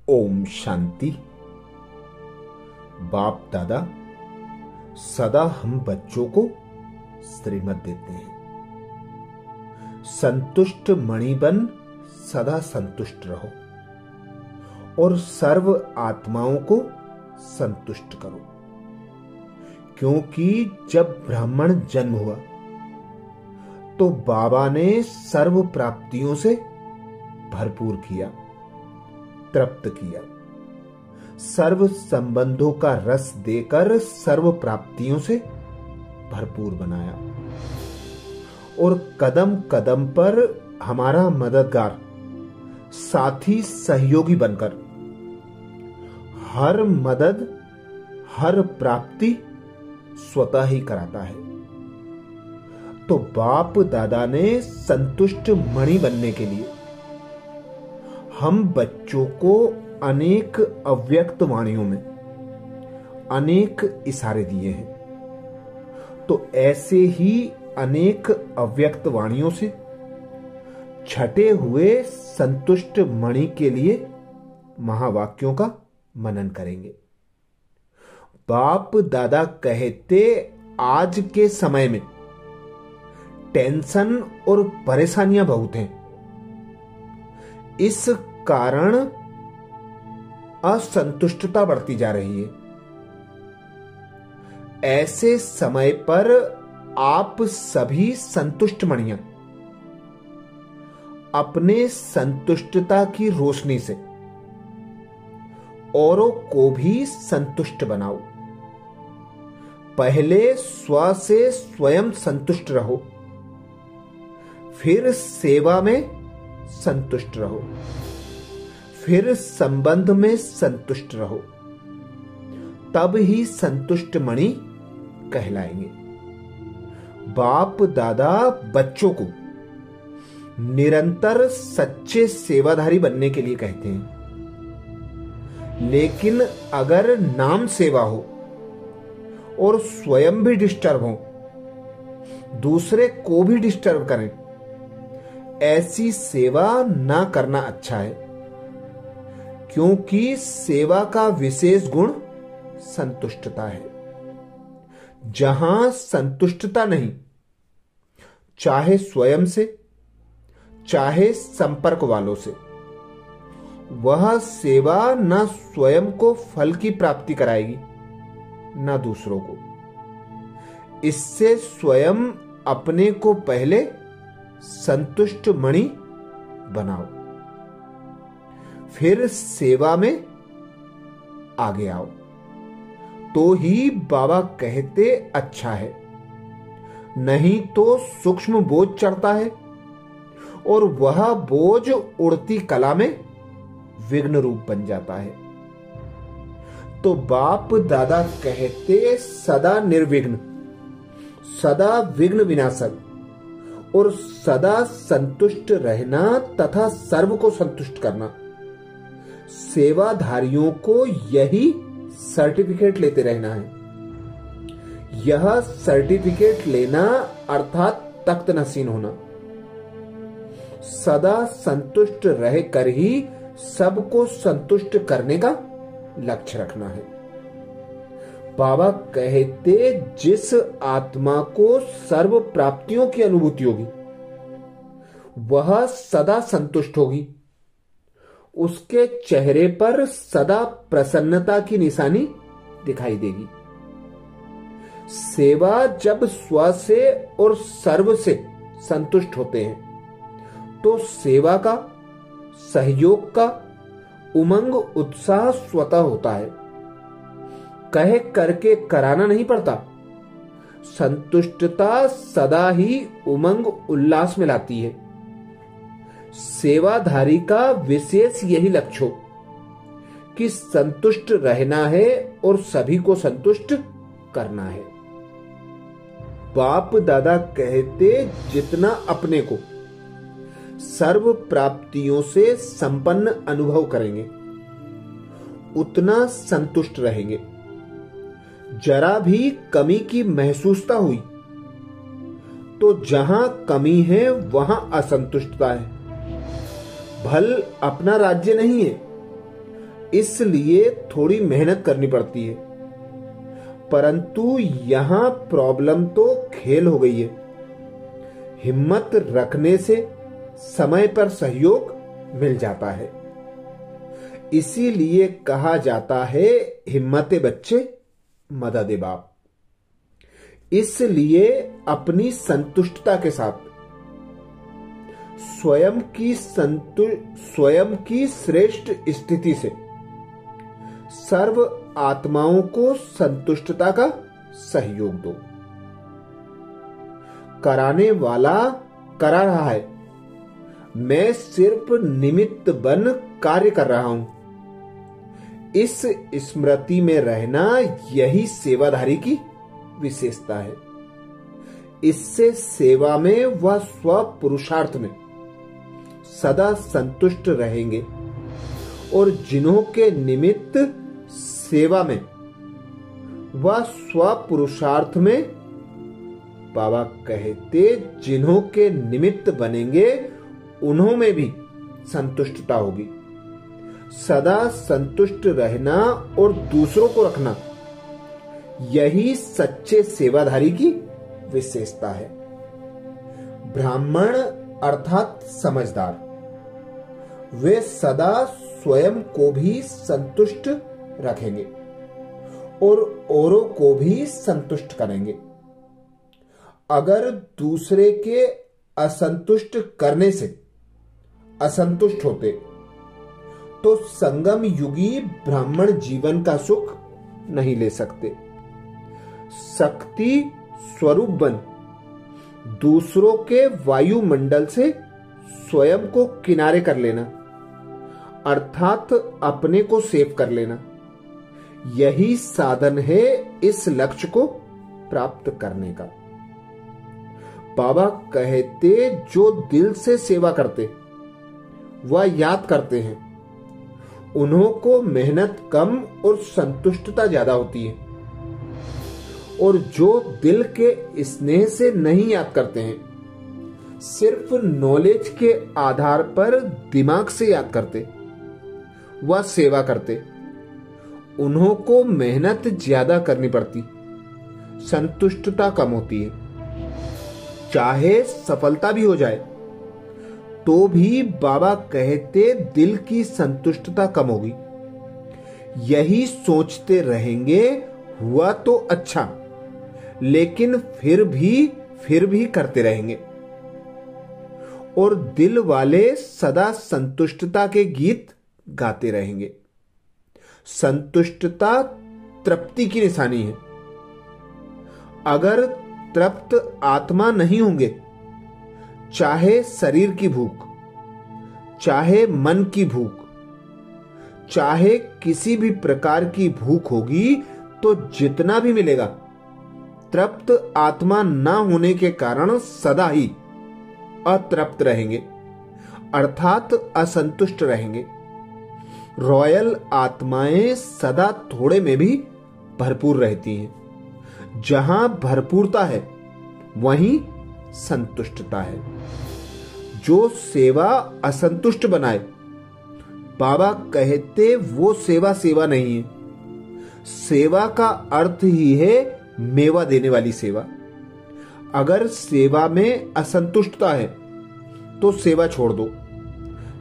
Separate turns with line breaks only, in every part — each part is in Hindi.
ओम शांति। बाप दादा सदा हम बच्चों को श्रीमत देते हैं, संतुष्ट मणि बन सदा संतुष्ट रहो और सर्व आत्माओं को संतुष्ट करो। क्योंकि जब ब्राह्मण जन्म हुआ तो बाबा ने सर्व प्राप्तियों से भरपूर किया, तृप्त किया, सर्व संबंधों का रस देकर सर्व प्राप्तियों से भरपूर बनाया और कदम कदम पर हमारा मददगार, साथी, सहयोगी बनकर हर मदद, हर प्राप्ति स्वतः ही कराता है। तो बाप दादा ने संतुष्ट मणि बनने के लिए हम बच्चों को अनेक अव्यक्त वाणियों में अनेक इशारे दिए हैं। तो ऐसे ही अनेक अव्यक्त वाणियों से छटे हुए संतुष्ट मणि के लिए महावाक्यों का मनन करेंगे। बाप दादा कहते आज के समय में टेंशन और परेशानियां बहुत हैं। इस कारण असंतुष्टता बढ़ती जा रही है। ऐसे समय पर आप सभी संतुष्ट मणियां अपने संतुष्टता की रोशनी से औरों को भी संतुष्ट बनाओ। पहले स्व से स्वयं संतुष्ट रहो, फिर सेवा में संतुष्ट रहो, फिर संबंध में संतुष्ट रहो, तब ही संतुष्ट मणि कहलाएंगे। बाप दादा बच्चों को निरंतर सच्चे सेवाधारी बनने के लिए कहते हैं। लेकिन अगर नाम सेवा हो और स्वयं भी डिस्टर्ब हो, दूसरे को भी डिस्टर्ब करें, ऐसी सेवा ना करना अच्छा है। क्योंकि सेवा का विशेष गुण संतुष्टता है। जहां संतुष्टता नहीं, चाहे स्वयं से चाहे संपर्क वालों से, वह सेवा न स्वयं को फल की प्राप्ति कराएगी न दूसरों को। इससे स्वयं अपने को पहले संतुष्ट मणि बनाओ, फिर सेवा में आगे आओ, तो ही बाबा कहते अच्छा है। नहीं तो सूक्ष्म बोझ चढ़ता है और वह बोझ उड़ती कला में विघ्न रूप बन जाता है। तो बाप दादा कहते सदा निर्विघ्न, सदा विघ्न विनाशक और सदा संतुष्ट रहना तथा सर्व को संतुष्ट करना, सेवाधारियों को यही सर्टिफिकेट लेते रहना है। यह सर्टिफिकेट लेना अर्थात तख्त नसीन होना। सदा संतुष्ट रहकर ही सबको संतुष्ट करने का लक्ष्य रखना है। बाबा कहते जिस आत्मा को सर्व प्राप्तियों की अनुभूति होगी वह सदा संतुष्ट होगी। उसके चेहरे पर सदा प्रसन्नता की निशानी दिखाई देगी। सेवा जब स्व से और सर्व से संतुष्ट होते हैं तो सेवा का, सहयोग का उमंग, उत्साह स्वतः होता है। कह करके कराना नहीं पड़ता। संतुष्टता सदा ही उमंग, उल्लास में लाती है। सेवाधारी का विशेष यही लक्ष्य हो कि संतुष्ट रहना है और सभी को संतुष्ट करना है। बाप दादा कहते जितना अपने को सर्व प्राप्तियों से संपन्न अनुभव करेंगे उतना संतुष्ट रहेंगे। जरा भी कमी की महसूसता हुई तो जहां कमी है वहां असंतुष्टता है। भल अपना राज्य नहीं है, इसलिए थोड़ी मेहनत करनी पड़ती है। परंतु यहां प्रॉब्लम तो खेल हो गई है। हिम्मत रखने से समय पर सहयोग मिल जाता है। इसीलिए कहा जाता है, हिम्मते बच्चे मददे बाप। इसलिए अपनी संतुष्टता के साथ स्वयं की श्रेष्ठ स्थिति से सर्व आत्माओं को संतुष्टता का सहयोग दो। कराने वाला करा रहा है, मैं सिर्फ निमित्त बन कार्य कर रहा हूं। इस स्मृति में रहना यही सेवाधारी की विशेषता है। इससे सेवा में व स्व पुरुषार्थ में सदा संतुष्ट रहेंगे और जिन्हों के निमित्त सेवा में व स्व पुरुषार्थ में, बाबा कहते, जिन्हों के निमित्त बनेंगे उन्हों में भी संतुष्टता होगी। सदा संतुष्ट रहना और दूसरों को रखना यही सच्चे सेवाधारी की विशेषता है। ब्राह्मण अर्थात समझदार, वे सदा स्वयं को भी संतुष्ट रखेंगे और औरों को भी संतुष्ट करेंगे। अगर दूसरे के असंतुष्ट करने से असंतुष्ट होते तो संगम युगी ब्राह्मण जीवन का सुख नहीं ले सकते। शक्ति स्वरूप बन दूसरों के वायुमंडल से स्वयं को किनारे कर लेना, अर्थात अपने को सेव कर लेना, यही साधन है इस लक्ष्य को प्राप्त करने का। बाबा कहते, जो दिल से सेवा करते व याद करते हैं उन्हों को मेहनत कम और संतुष्टता ज्यादा होती है, और जो दिल के स्नेह से नहीं याद करते हैं, सिर्फ नॉलेज के आधार पर दिमाग से याद करते व सेवा करते, उन्हों को मेहनत ज्यादा करनी पड़ती, संतुष्टता कम होती है। चाहे सफलता भी हो जाए तो भी बाबा कहते दिल की संतुष्टता कम होगी। यही सोचते रहेंगे, हुआ तो अच्छा, लेकिन फिर भी करते रहेंगे। और दिल वाले सदा संतुष्टता के गीत गाते रहेंगे। संतुष्टता तृप्ति की निशानी है। अगर तृप्त आत्मा नहीं होंगे, चाहे शरीर की भूख, चाहे मन की भूख, चाहे किसी भी प्रकार की भूख होगी, तो जितना भी मिलेगा तृप्त आत्मा ना होने के कारण सदा ही अतृप्त रहेंगे, अर्थात असंतुष्ट रहेंगे। रॉयल आत्माएं सदा थोड़े में भी भरपूर रहती हैं। जहां भरपूरता है वहीं संतुष्टता है। जो सेवा असंतुष्ट बनाए, बाबा कहते वो सेवा नहीं है। सेवा का अर्थ ही है मेवा देने वाली सेवा। अगर सेवा में असंतुष्टता है तो सेवा छोड़ दो,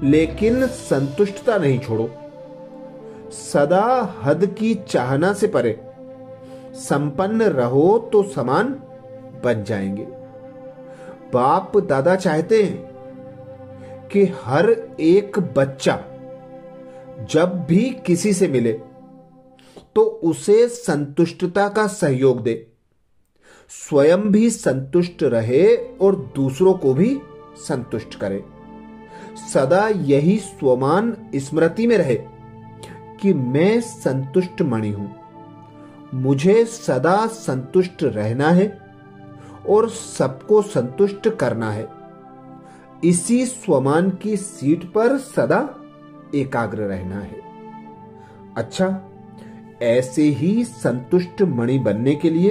लेकिन संतुष्टता नहीं छोड़ो। सदा हद की चाहना से परे संपन्न रहो तो समान बन जाएंगे। बाप दादा चाहते हैं कि हर एक बच्चा जब भी किसी से मिले तो उसे संतुष्टता का सहयोग दे, स्वयं भी संतुष्ट रहे और दूसरों को भी संतुष्ट करे। सदा यही स्वमान स्मृति में रहे कि मैं संतुष्ट मणि हूं, मुझे सदा संतुष्ट रहना है और सबको संतुष्ट करना है। इसी स्वमान की सीट पर सदा एकाग्र रहना है। अच्छा, ऐसे ही संतुष्ट मणि बनने के लिए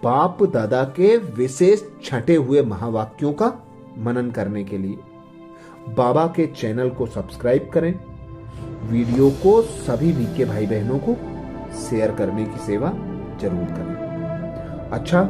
बाप दादा के विशेष छंटे हुए महावाक्यों का मनन करने के लिए बाबा के चैनल को सब्सक्राइब करें, वीडियो को सभी वीके भाई बहनों को शेयर करने की सेवा जरूर करें। अच्छा,